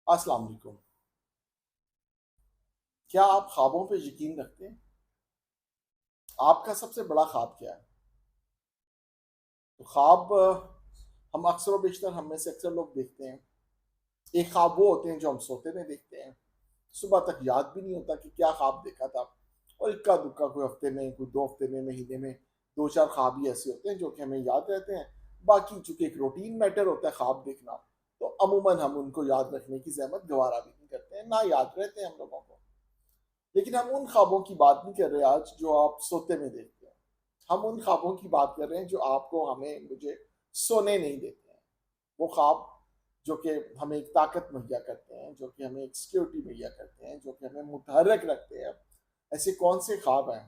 अस्सलाम वालेकुम। क्या आप ख्वाबों पे यकीन रखते हैं? आपका सबसे बड़ा ख्वाब क्या है? तो ख्वाब हम अक्सर व बेशतर हम में से अक्सर लोग देखते हैं। एक ख्वाब वो होते हैं जो हम सोते में देखते हैं। सुबह तक याद भी नहीं होता कि क्या ख्वाब देखा था। और इक्का दुक्का कोई हफ्ते में, कोई 2 हफ्ते में, महीने में 2-4 ख्वाब ही ऐसे होते हैं जो कि हमें याद रहते हैं। बाकी चूँकि एक रूटीन मैटर होता है ख्वाब देखना, तो अमूमन हम उनको याद रखने की ज़हमत गवारा भी नहीं करते हैं, ना याद रहते हैं हम लोगों को। लेकिन हम उन ख्वाबों की बात नहीं कर रहे आज जो आप सोते में देखते हैं। हम उन ख्वाबों की बात कर रहे हैं जो आपको, हमें, मुझे सोने नहीं देते हैं। वो ख्वाब जो कि हमें एक ताकत मुहैया करते हैं, जो कि हमें एक सिक्योरिटी मुहैया करते हैं, जो कि हमें मुतहर्रिक रखते हैं। ऐसे कौन से ख्वाब हैं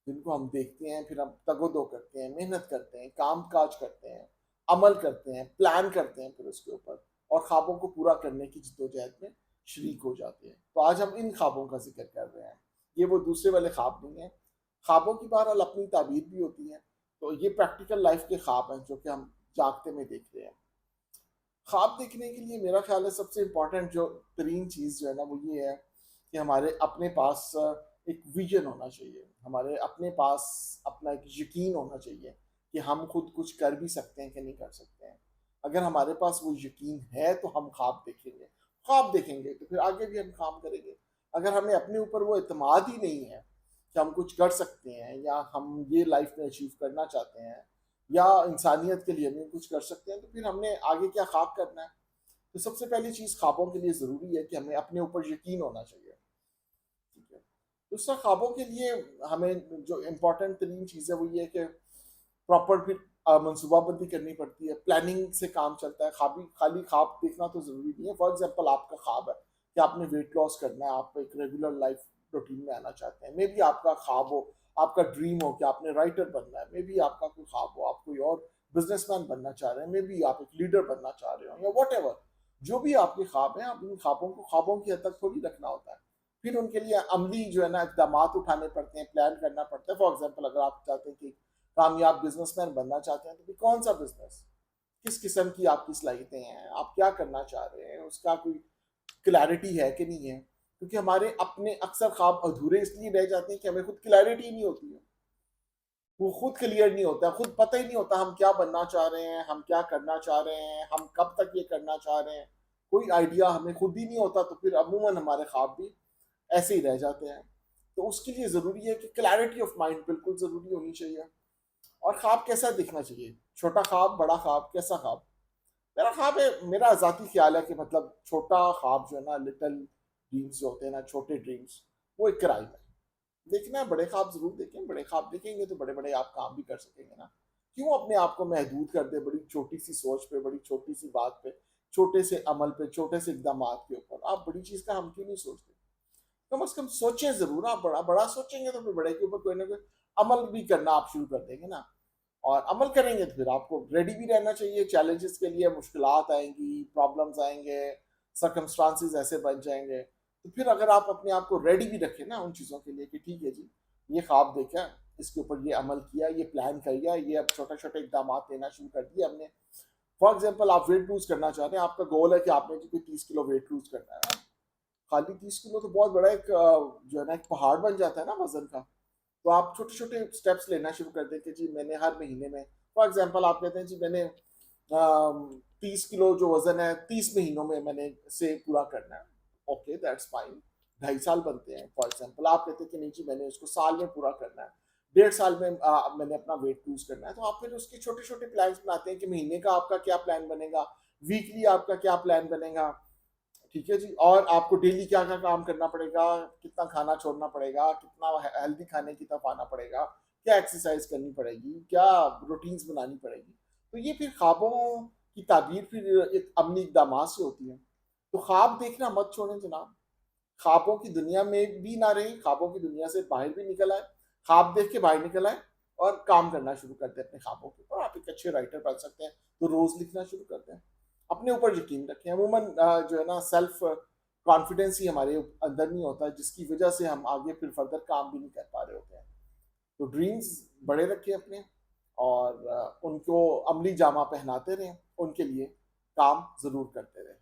जिनको हम देखते हैं, फिर हम तगोदो करते हैं, मेहनत करते हैं, काम काज करते हैं, अमल करते हैं, प्लान करते हैं फिर उसके ऊपर, और ख्वाबों को पूरा करने की जद्दोजहद में शरीक हो जाते हैं। तो आज हम इन ख्वाबों का जिक्र कर रहे हैं। ये वो दूसरे वाले ख्वाब नहीं है। ख्वाबों की बहरहाल अपनी ताबीर भी होती है। तो ये प्रैक्टिकल लाइफ के ख्वाब हैं जो कि हम जागते में देख रहे हैं। ख्वाब देखने के लिए मेरा ख्याल है सबसे इम्पोर्टेंट जो तरीन चीज़ जो है ना, वो ये है कि हमारे अपने पास एक विजन होना चाहिए। हमारे अपने पास अपना एक यकीन होना चाहिए कि हम खुद कुछ कर भी सकते हैं कि नहीं कर सकते हैं। अगर हमारे पास वो यकीन है तो हम ख्वाब देखेंगे। ख्वाब देखेंगे तो फिर आगे भी हम काम करेंगे। अगर हमें अपने ऊपर वो इत्मीद ही नहीं है कि हम कुछ कर सकते हैं या हम ये लाइफ में अचीव करना चाहते हैं या इंसानियत के लिए हम कुछ कर सकते हैं, तो फिर हमने आगे क्या ख्वाब करना है। तो सबसे पहली चीज़ ख्वाबों के लिए ज़रूरी है कि हमें अपने ऊपर यकीन होना चाहिए। ठीक है। दूसरा, ख्वाबों के लिए हमें जो इम्पोर्टेंट तरीन चीज़ है वो ये है कि प्रॉपर फिर मनसूबाबंदी करनी पड़ती है। प्लानिंग से काम चलता है। खाबी खाली ख्वाब देखना तो ज़रूरी नहीं है। फॉर एग्जांपल, आपका ख्वाब है कि आपने वेट लॉस करना है, आप एक रेगुलर लाइफ रूटीन में आना चाहते हैं। मे बी आपका ख्वाब हो, आपका ड्रीम हो कि आपने राइटर बनना है। मे बी आपका कोई ख्वाब हो, आप कोई और बिजनेसमैन बनना चाह रहे हैं। मे बी आप एक लीडर बनना चाह रहे हो, या वट, जो भी आपके ख्वाब हैं, आप इन ख्वाबों को ख्वाबों की हद तक थोड़ी रखना होता है। फिर उनके लिए अमली जो है ना इकदाम उठाने पड़ते हैं, प्लान करना पड़ता है। फॉर एग्जाम्पल, अगर आप चाहते हैं कि कामयाब बिजनेसमैन बनना चाहते हैं, तो फिर कौन सा बिजनेस, किस किस्म की आपकी सलाहियतें हैं, आप क्या करना चाह रहे हैं, उसका कोई क्लैरिटी है कि नहीं है। क्योंकि हमारे अपने अक्सर ख्वाब अधूरे इसलिए रह जाते हैं कि हमें खुद क्लैरिटी नहीं होती है। वो खुद क्लियर नहीं होता, खुद पता ही नहीं होता हम क्या बनना चाह रहे हैं, हम क्या करना चाह रहे हैं, हम कब तक ये करना चाह रहे हैं। कोई आइडिया हमें खुद ही नहीं होता, तो फिर अमूमन हमारे ख्वाब भी ऐसे ही रह जाते हैं। तो उसके लिए ज़रूरी है कि क्लैरिटी ऑफ माइंड बिल्कुल ज़रूरी होनी चाहिए। और ख्वाब कैसा दिखना चाहिए? छोटा ख्वाब, बड़ा ख्वाब, कैसा ख्वाब? मेरा ख्वाब है, मेरा ज़ाती ख्याल है कि मतलब छोटा ख्वाब जो है ना, लिटिल ड्रीम्स जो होते हैं ना, छोटे ड्रीम्स, वो एक क्राइम है। देखना है, बड़े ख्वाब ज़रूर देखें। बड़े ख्वाब देखेंगे तो बड़े-बड़े आप काम भी कर सकेंगे ना। क्यों अपने आप को महदूद कर दें बड़ी छोटी-सी सोच पे, बड़ी छोटी-सी बात पे, छोटे से अमल पे, छोटे से इक़दामात के ऊपर। आप बड़ी चीज़ का हम क्यों नहीं सोचते? कम से कम सोचें ज़रूर। आप बड़ा बड़ा सोचेंगे तो फिर बड़े के ऊपर कोई ना कोई अमल भी करना आप शुरू कर देंगे ना। और अमल करेंगे तो फिर आपको रेडी भी रहना चाहिए चैलेंजेस के लिए। मुश्किलात आएंगी, प्रॉब्लम्स आएंगे, सर्कमस्टांसिस ऐसे बन जाएंगे। तो फिर अगर आप अपने आप को रेडी भी रखें ना उन चीज़ों के लिए कि ठीक है जी, ये ख्वाब देखा, इसके ऊपर ये अमल किया, ये प्लान किया, ये अब छोटे छोटे इकदाम लेना शुरू कर दिए हमने। फॉर एग्जाम्पल, आप वेट लूज करना चाहते हैं, आपका गोल है कि आपने जी कोई 30 किलो वेट लूज करना है। खाली 30 किलो तो बहुत बड़ा एक जो है ना एक पहाड़ बन जाता है ना वजन का। तो आप छोटे छोटे स्टेप्स लेना शुरू कर दें कि जी मैंने हर महीने में, फॉर एग्जांपल आप कहते हैं जी मैंने 30 किलो जो वजन है 30 महीनों में मैंने से पूरा करना है। Okay, that's fine. 2.5 साल बनते हैं। फॉर एग्जांपल आप कहते हैं कि नहीं जी मैंने उसको साल में पूरा करना है, 1.5 साल में मैंने अपना वेट लूज करना है। तो आप फिर उसके छोटे छोटे प्लान बनाते हैं कि महीने का आपका क्या प्लान बनेगा, वीकली आपका क्या प्लान बनेगा। ठीक है जी। और आपको डेली क्या क्या काम करना पड़ेगा, कितना खाना छोड़ना पड़ेगा, कितना हेल्दी खाने की तरफ आना पड़ेगा, क्या एक्सरसाइज करनी पड़ेगी, क्या रूटीन्स बनानी पड़ेगी। तो ये फिर ख्वाबों की ताबीर फिर एक अमली इकदाम से होती है। तो ख्वाब देखना मत छोड़ें जनाब। ख्वाबों की दुनिया में भी ना रहें, ख्वाबों की दुनिया से बाहर भी निकल आए। ख्वाब देख के बाहर निकल आए और काम करना शुरू कर दें अपने ख्वाबों के ऊपर। आप एक अच्छे राइटर बन सकते हैं, तो रोज लिखना शुरू कर दें। अपने ऊपर यकीन रखें। अमूमन जो है ना सेल्फ कॉन्फिडेंस ही हमारे अंदर नहीं होता, जिसकी वजह से हम आगे फिर फर्दर काम भी नहीं कर पा रहे होते हैं। तो ड्रीम्स बड़े रखें अपने, और उनको अमली जामा पहनाते रहें, उनके लिए काम ज़रूर करते रहें।